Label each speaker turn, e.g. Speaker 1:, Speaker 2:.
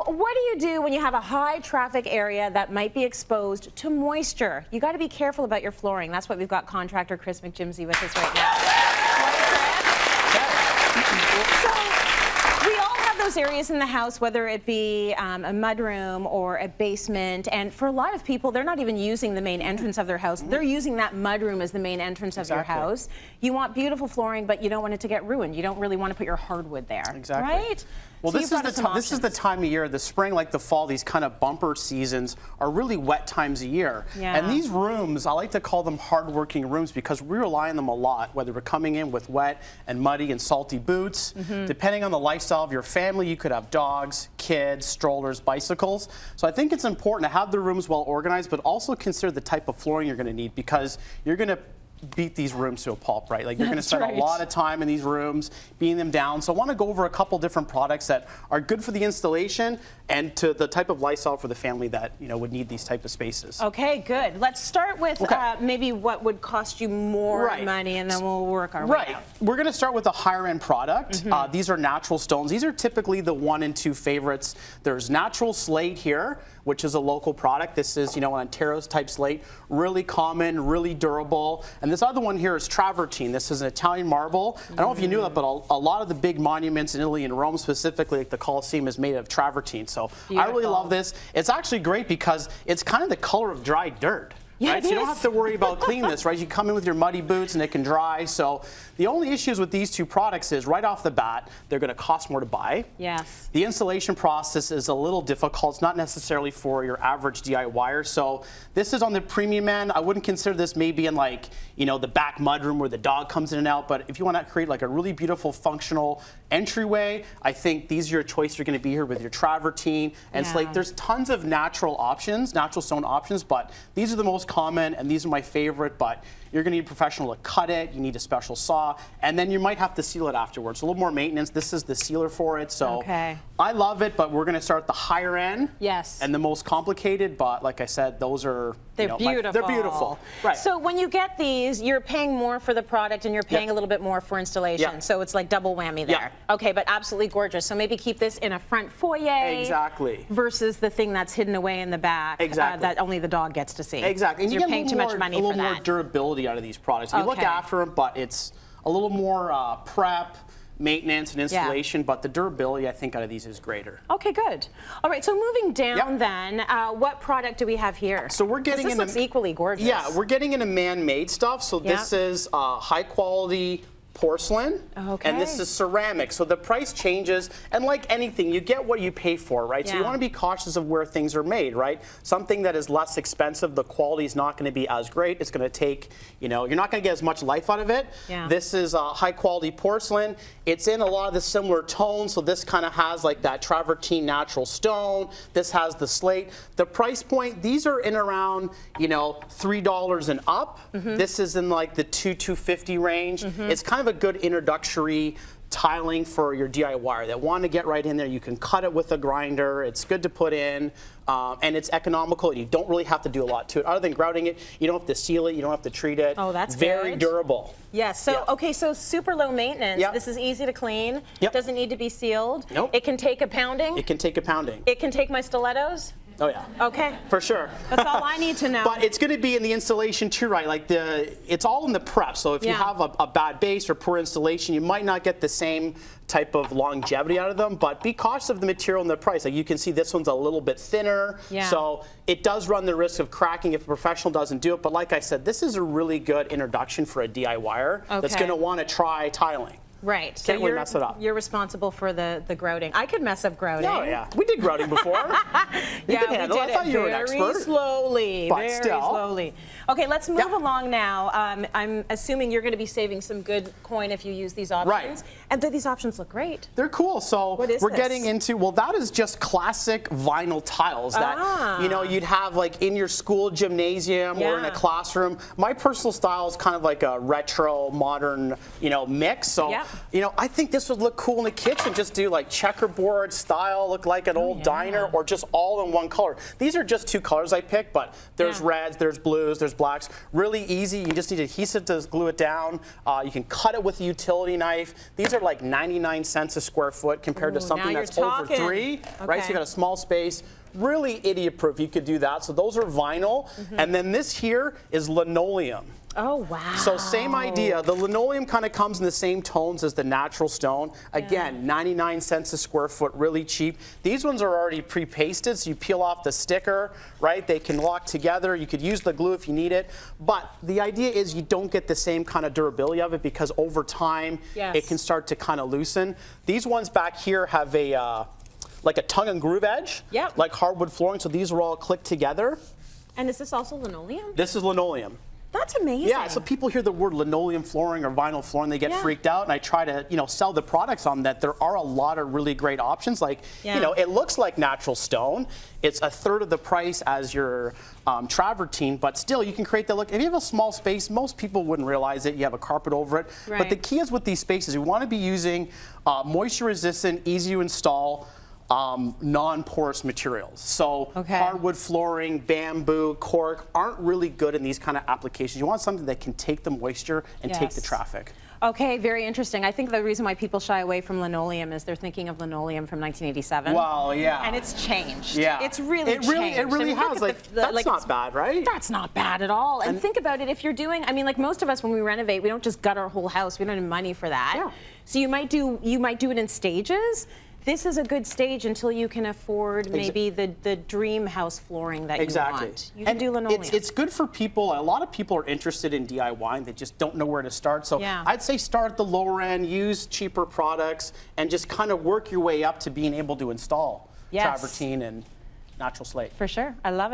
Speaker 1: what do you do when you have a high traffic area that might be exposed to moisture? You got to be careful about your flooring. That's what we've got contractor Chris McGimsie with us right now. So we all have those areas in the house, whether it be a mudroom or a basement, and for a lot of people, they're not even using the main entrance of their house. They're using that mudroom as the main entrance of your house. You want beautiful flooring, but you don't want it to get ruined. You don't really want to put your hardwood there, right?
Speaker 2: Well, so this is the time of year, the spring like the fall, these kind of bumper seasons are really wet times of year. And these rooms, I like to call them hardworking rooms because we rely on them a lot, whether we're coming in with wet and muddy and salty boots. Depending on the lifestyle of your family, you could have dogs, kids, strollers, bicycles. So I think it's important to have the rooms well organized, but also consider the type of flooring you're going to need because you're going to beat these rooms to a pulp, right? Like you're going to spend a lot of time in these rooms, beating them down. So I want to go over a couple different products that are good for the installation and to the type of lifestyle for the family that would need these type of spaces.
Speaker 1: Okay, good. Let's start with maybe what would cost you more money, and then we'll work our way out.
Speaker 2: We're going to start with a higher end product. These are natural stones. These are typically the 1 and 2 favorites. There's natural slate here, which is a local product. This is, an Ontario type slate, really common, really durable. And this other one here is Travertine. This is an Italian marble. I don't know if you knew that, but a lot of the big monuments in Italy and Rome, specifically like the Colosseum, is made of Travertine. So I really love this. It's actually great because it's kind of the color of dry dirt.
Speaker 1: Yeah,
Speaker 2: so you don't have to worry about cleaning this, right? You come in with your muddy boots and it can dry. So the only issues with these two products is right off the bat, they're going to cost more to buy.
Speaker 1: Yes.
Speaker 2: The installation process is a little difficult. It's not necessarily for your average DIYer. So this is on the premium end. I wouldn't consider this maybe in like, the back mudroom where the dog comes in and out. But if you want to create like a really beautiful functional entryway, I think these are your choice. You're going to be here with your Travertine and slate. There's tons of natural options, natural stone options, but these are the most common and these are my favorite. But you're going to need a professional to cut it. You need a special saw, and then you might have to seal it afterwards. A little more maintenance. This is the sealer for it. So I love it, but we're going to start at the higher end.
Speaker 1: Yes.
Speaker 2: And the most complicated, but like I said, those are
Speaker 1: they're beautiful.
Speaker 2: They're beautiful. Right.
Speaker 1: So when you get these, you're paying more for the product and you're paying a little bit more for installation. So it's like double whammy there. Okay, but absolutely gorgeous. So maybe keep this in a front foyer.
Speaker 2: Exactly.
Speaker 1: Versus the thing that's hidden away in the back that only the dog gets to see.
Speaker 2: Exactly. And
Speaker 1: you're paying too much money for that.
Speaker 2: A little more durability out of these products. You look after them, but it's a little more prep, maintenance, and installation, but the durability, I think, out of these is greater.
Speaker 1: Okay, good. All right, so moving down then, what product do we have here?
Speaker 2: So we're getting
Speaker 1: this looks equally gorgeous.
Speaker 2: Yeah, we're getting into man-made stuff. So this is high-quality porcelain, and this is ceramic. So the price changes, and like anything, you get what you pay for, right? So you want to be cautious of where things are made, right? Something that is less expensive, the quality is not going to be as great. It's going to take, you're not going to get as much life out of it. This is high quality porcelain. It's in a lot of the similar tones, so this kind of has like that Travertine natural stone. This has the slate. The price point, these are in around, $3 and up. This is in like the $250 range. It's kind of a good introductory tiling for your DIYer that want to get right in there. You can cut it with a grinder. It's good to put in, and it's economical. You don't really have to do a lot to it. Other than grouting it, you don't have to seal it. You don't have to treat it.
Speaker 1: Oh, that's
Speaker 2: very durable.
Speaker 1: Yes. So okay, so super low maintenance. This is easy to clean. Doesn't need to be sealed.
Speaker 2: Nope.
Speaker 1: It can take a pounding.
Speaker 2: It can take a pounding.
Speaker 1: It can take my stilettos.
Speaker 2: Oh yeah.
Speaker 1: Okay.
Speaker 2: For sure.
Speaker 1: That's all I need to know.
Speaker 2: But it's going to be in the installation too, right? Like it's all in the prep. So if you have a bad base or poor installation, you might not get the same type of longevity out of them. But be cautious of the material and the price. Like you can see, this one's a little bit thinner. So it does run the risk of cracking if a professional doesn't do it. But like I said, this is a really good introduction for a DIYer that's going to want to try tiling.
Speaker 1: Right.
Speaker 2: Can't really mess it up.
Speaker 1: You're responsible for the grouting. I could mess up grouting.
Speaker 2: Oh yeah, we did grouting before. You can handle it. I thought you were an expert.
Speaker 1: Very slowly.
Speaker 2: But
Speaker 1: very
Speaker 2: still.
Speaker 1: slowly. Okay, let's move along now. I'm assuming you're going to be saving some good coin if you use these options.
Speaker 2: Right.
Speaker 1: And these options look great.
Speaker 2: They're cool. So we're getting into, well, that is just classic vinyl tiles that you'd have like in your school gymnasium or in a classroom. My personal style is kind of like a retro modern mix. So You know, I think this would look cool in the kitchen. Just do like checkerboard style, look like an old diner, or just all in one color. These are just 2 colors I picked, but there's reds, there's blues, there's blacks. Really easy. You just need adhesive to glue it down. You can cut it with a utility knife. These are like 99 cents a square foot compared to something that's over 3, right? So you got a small space. Really idiot-proof. You could do that. So those are vinyl, and then this here is linoleum.
Speaker 1: Oh, wow.
Speaker 2: So same idea. The linoleum kind of comes in the same tones as the natural stone. Again, 99 cents a square foot, really cheap. These ones are already pre-pasted, so you peel off the sticker, right? They can lock together. You could use the glue if you need it. But the idea is you don't get the same kind of durability of it because over time, it can start to kind of loosen. These ones back here have a like a tongue and groove edge, like hardwood flooring. So these are all clicked together.
Speaker 1: And is this also linoleum?
Speaker 2: This is linoleum.
Speaker 1: That's amazing.
Speaker 2: Yeah, so people hear the word linoleum flooring or vinyl flooring, they get freaked out, and I try to, you know, sell the products on that. There are a lot of really great options. Like, you know, it looks like natural stone. It's a third of the price as your travertine, but still you can create the look. If you have a small space, most people wouldn't realize it. You have a carpet over it. But the key is with these spaces, we want to be using moisture resistant, easy to install, non-porous materials. So hardwood flooring, bamboo, cork aren't really good in these kind of applications. You want something that can take the moisture and take the traffic.
Speaker 1: Okay, very interesting. I think the reason why people shy away from linoleum is they're thinking of linoleum from 1987.
Speaker 2: Well, yeah.
Speaker 1: And it's changed.
Speaker 2: Yeah.
Speaker 1: It's really changed.
Speaker 2: It really has. Like, that's not bad, right?
Speaker 1: That's not bad at all. And think about it, if you're doing, I mean, like most of us when we renovate, we don't just gut our whole house. We don't have money for that. Yeah. So you might do it in stages. This is a good stage until you can afford maybe the dream house flooring that you want. You can do linoleum.
Speaker 2: It's good for people. A lot of people are interested in DIY and they just don't know where to start. So I'd say start at the lower end, use cheaper products, and just kind of work your way up to being able to install travertine and natural slate.
Speaker 1: For sure. I love it.